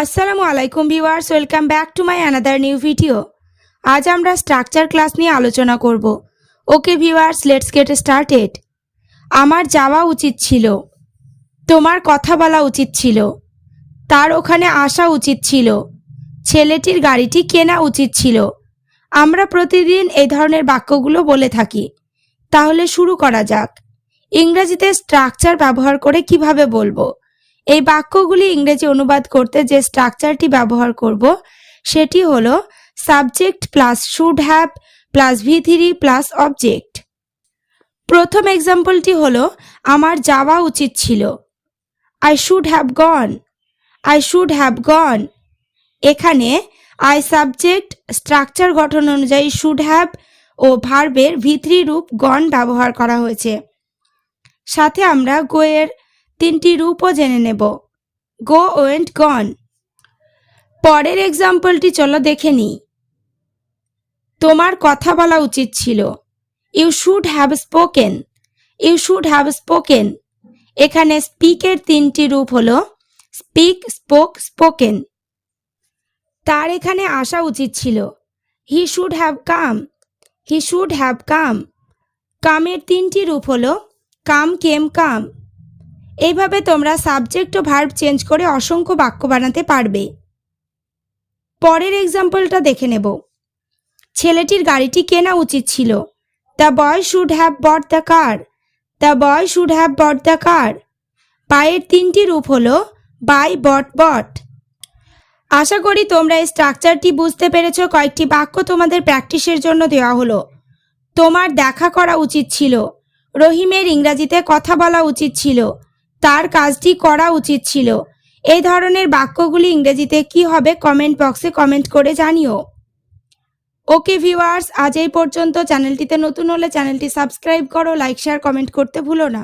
আসসালামু আলাইকুম viewers, welcome back to my another new video. আজ আমরা স্ট্রাকচার ক্লাস নিয়ে আলোচনা করব। Okay viewers, let's get started. আমার যাওয়া উচিত ছিল, তোমার কথা বলা উচিত ছিল, তার ওখানে আসা উচিত ছিল, ছেলেটির গাড়িটি কেনা উচিত ছিল। আমরা প্রতিদিন এই ধরনের বাক্যগুলো বলে থাকি। তাহলে শুরু করা যাক। ইংরেজিতে স্ট্রাকচার ব্যবহার করে কিভাবে বলবো? এই বাক্যগুলি ইংরেজি অনুবাদ করতে যে স্ট্রাকচারটি ব্যবহার করব সেটি হলো subject plus should have plus V3 plus object. প্রথম এক্সাম্পলটি হলো আমার যাওয়া উচিত ছিল। I should have gone, I should have gone. এখানে আই সাবজেক্ট, স্ট্রাকচার গঠন অনুযায়ী শুড হ্যাভ ও ভার্বের V3 রূপ গন ব্যবহার করা হয়েছে। সাথে আমরা গো এর তিনটি রূপও জেনে নেব, গো, ওয়েন্ট, গন। পরের এক্সাম্পলটি চলো দেখে নিই। তোমার কথা বলা উচিত ছিল। You should have spoken, you should have spoken. এখানে স্পিকের তিনটি রূপ হলো স্পিক, স্পোক, স্পোকেন। তার এখানে আসা উচিত ছিল। He should have come, he should have come. কামের তিনটি রূপ হলো কাম, কেম, কাম। এইভাবে তোমরা সাবজেক্ট ও ভার্ব চেঞ্জ করে অসংখ্য বাক্য বানাতে পারবে। পরের এক্সাম্পলটা দেখে নেব। ছেলেটির গাড়িটি কেনা উচিত ছিল। The boy should have bought the car, the boy should have bought the car. বায়ের তিনটি রূপ হলো বাই, বট, বট। আশা করি তোমরা এই স্ট্রাকচারটি বুঝতে পেরেছো। কয়েকটি বাক্য তোমাদের প্র্যাকটিসের জন্য দেওয়া হলো। তোমার দেখা করা উচিত ছিল। রহিমের ইংরাজিতে কথা বলা উচিত ছিল। তার কাজটি করা উচিত ছিল। এই ধরনের বাক্যগুলি ইংরেজিতে কি হবে কমেন্ট বক্সে কমেন্ট করে জানিও। ওকে ভিউয়ার্স, আজ এই পর্যন্ত। চ্যানেলটিতে নতুন হলে চ্যানেলটি সাবস্ক্রাইব করো, লাইক, শেয়ার, কমেন্ট করতে ভুলো না।